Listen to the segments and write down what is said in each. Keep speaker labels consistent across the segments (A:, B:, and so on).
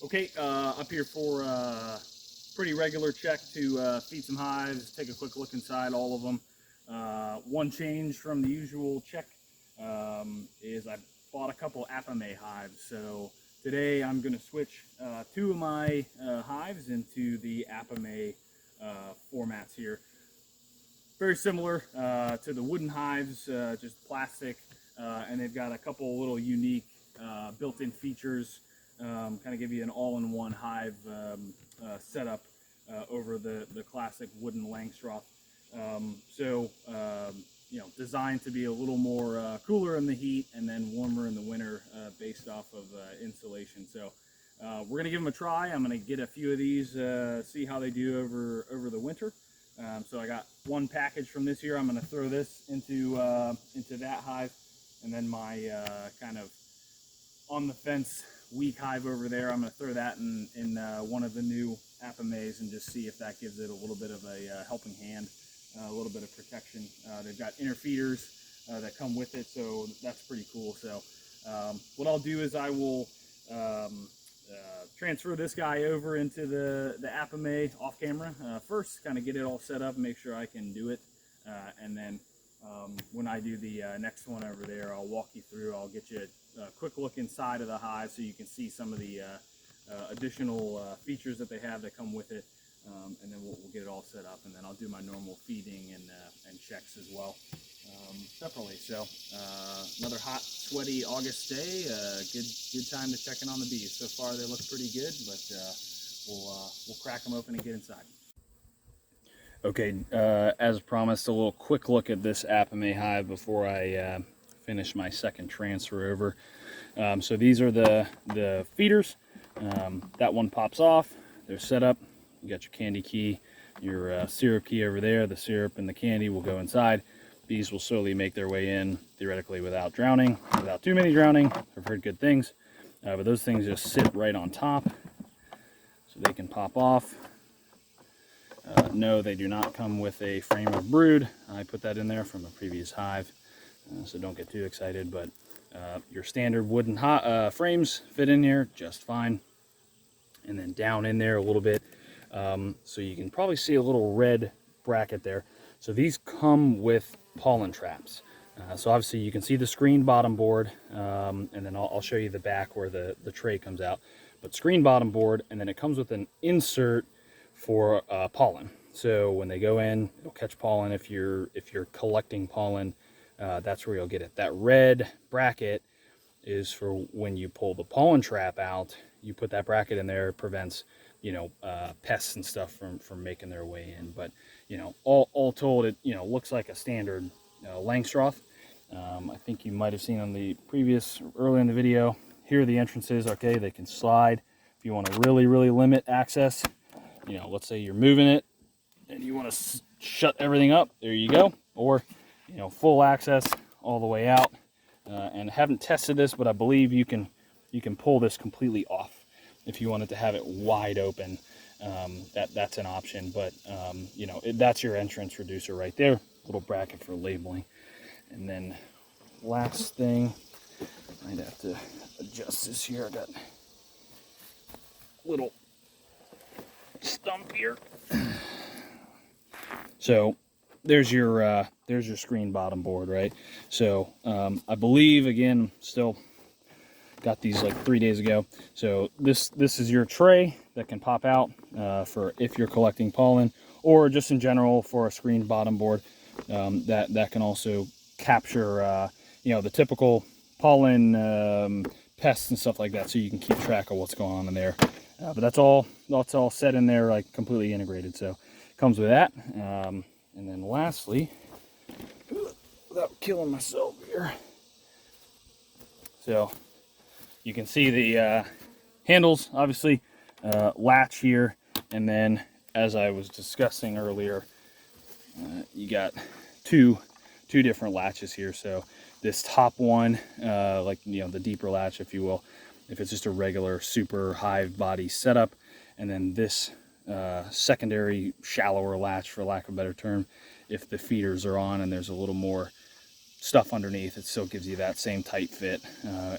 A: Okay, up here for a pretty regular check to feed some hives, take a quick look inside all of them. One change from the usual check is I bought a couple Apimaye hives. So today I'm going to switch two of my hives into the Apimaye formats here. Very similar to the wooden hives, just plastic, and they've got a couple little unique built-in features. Kind of give you an all-in-one hive setup over the classic wooden Langstroth. You know, designed to be a little more cooler in the heat and then warmer in the winter based off of insulation. So we're gonna give them a try. I'm gonna get a few of these, see how they do over the winter. So I got one package from this year. I'm gonna throw this into that hive, and then my kind of on the fence weak hive over there, I'm going to throw that in one of the new Apimayes and just see if that gives it a little bit of a helping hand, a little bit of protection. They've got inner feeders that come with it, so that's pretty cool. So what I'll do is I will transfer this guy over into the Apimaye off camera first, kind of get it all set up, make sure I can do it, and then when I do the next one over there, I'll walk you through. I'll get you a quick look inside of the hive so you can see some of the additional features that they have that come with it, and then we'll get it all set up, and then I'll do my normal feeding and checks as well separately. So another hot, sweaty August day. Good time to check in on the bees. So far they look pretty good, but we'll crack them open and get inside. Okay, as promised, a little quick look at this Apimaye hive before I finish my second transfer over. So these are the feeders. That one pops off. They're set up. You got your candy key, your syrup key over there. The syrup and the candy will go inside. Bees will slowly make their way in, theoretically without drowning, without too many drowning. I've heard good things. But those things just sit right on top, so they can pop off. No, they do not come with a frame of brood. I put that in there from a previous hive, so don't get too excited, but your standard wooden frames fit in here just fine. And then down in there a little bit, so you can probably see a little red bracket there. So these come with pollen traps. So obviously you can see the screen bottom board, and then I'll show you the back where the tray comes out. But screen bottom board, and then it comes with an insert for pollen. So when they go in, it'll catch pollen. If you're collecting pollen, that's where you'll get it. That red bracket is for when you pull the pollen trap out. You put that bracket in there, it prevents, you know, pests and stuff from making their way in. But you know, all told, it, you know, looks like a standard Langstroth. I think you might have seen on the previous early in the video. Here are the entrances. Okay, they can slide. If you want to really limit access, you know, let's say you're moving it and you want to shut everything up, there you go. Or, you know, full access all the way out. And haven't tested this, but I believe you can pull this completely off if you wanted to have it wide open. That's an option, but you know, that's your entrance reducer right there. Little bracket for labeling. And then last thing, I'd have to adjust this here. I got a little stump here. So there's your screen bottom board, right? So I believe, again, still got these like 3 days ago. So this is your tray that can pop out for if you're collecting pollen, or just in general for a screen bottom board that can also capture you know, the typical pollen pests and stuff like that, so you can keep track of what's going on in there. But that's all set in there, like completely integrated. So it comes with that. And then lastly, without killing myself here, so you can see the handles, obviously, latch here, and then as I was discussing earlier, you got two different latches here. So this top one, like, you know, the deeper latch, if you will, if it's just a regular super hive body setup, and then this secondary shallower latch, for lack of a better term, if the feeders are on and there's a little more stuff underneath, it still gives you that same tight fit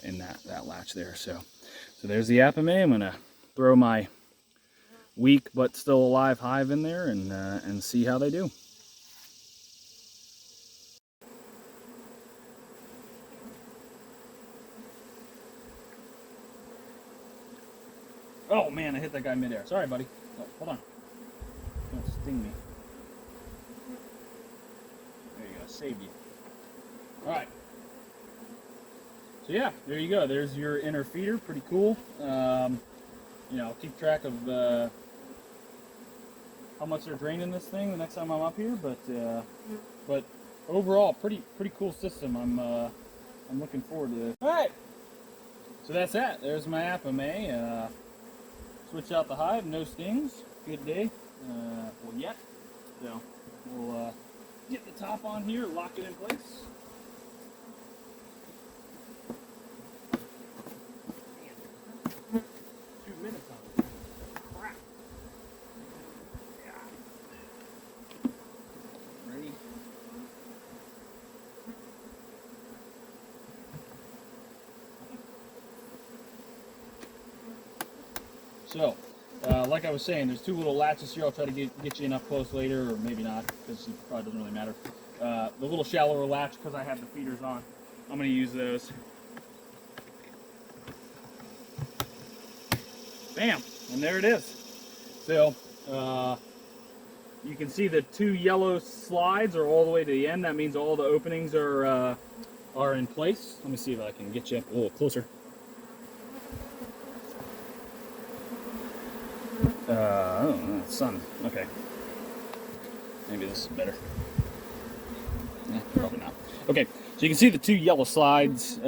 A: in that latch there. So there's the Apimaye. I'm gonna throw my weak but still alive hive in there and see how they do. Oh man, I hit that guy midair. Sorry, buddy. Oh, hold on. Don't sting me. There you go. Saved you. All right. So yeah, there you go. There's your inner feeder. Pretty cool. You know, I'll keep track of how much they're draining this thing the next time I'm up here. But overall, pretty cool system. I'm looking forward to this. All right. So that's that. There's my Apimaye. Switch out the hive, no stings. Good day. Well, yet. So we'll get the top on here, lock it in place. 2 minutes on it. Crap. Yeah. Ready? So, like I was saying, there's 2 little latches here. I'll try to get you enough close later, or maybe not, because it probably doesn't really matter. The little shallower latch, because I have the feeders on, I'm going to use those. Bam! And there it is. So, you can see the 2 yellow slides are all the way to the end. That means all the openings are in place. Let me see if I can get you up a little closer. Oh, sun. Okay. Maybe this is better. Probably not. Okay, so you can see the 2 yellow slides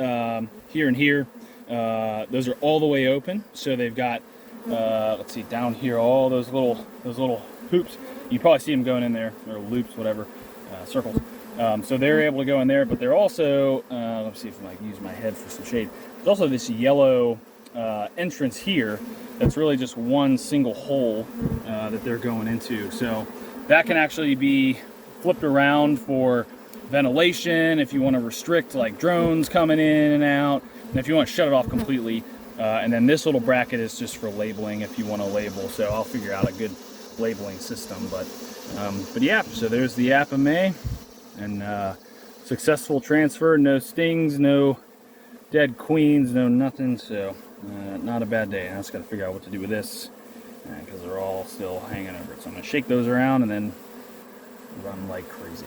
A: here and here. Those are all the way open. So they've got, let's see, down here, all those little hoops. You probably see them going in there, or loops, whatever, circles. So they're able to go in there, but they're also, let's see if I can use my head for some shade. There's also this yellow entrance here that's really just one single hole that they're going into. So that can actually be flipped around for ventilation if you want to restrict like drones coming in and out, and if you want to shut it off completely. And then this little bracket is just for labeling if you want to label. So I'll figure out a good labeling system. But yeah, so there's the Apimaye, and successful transfer, no stings, no dead queens, no nothing. So not a bad day. I just got to figure out what to do with this because they're all still hanging over it. So I'm going to shake those around and then run like crazy.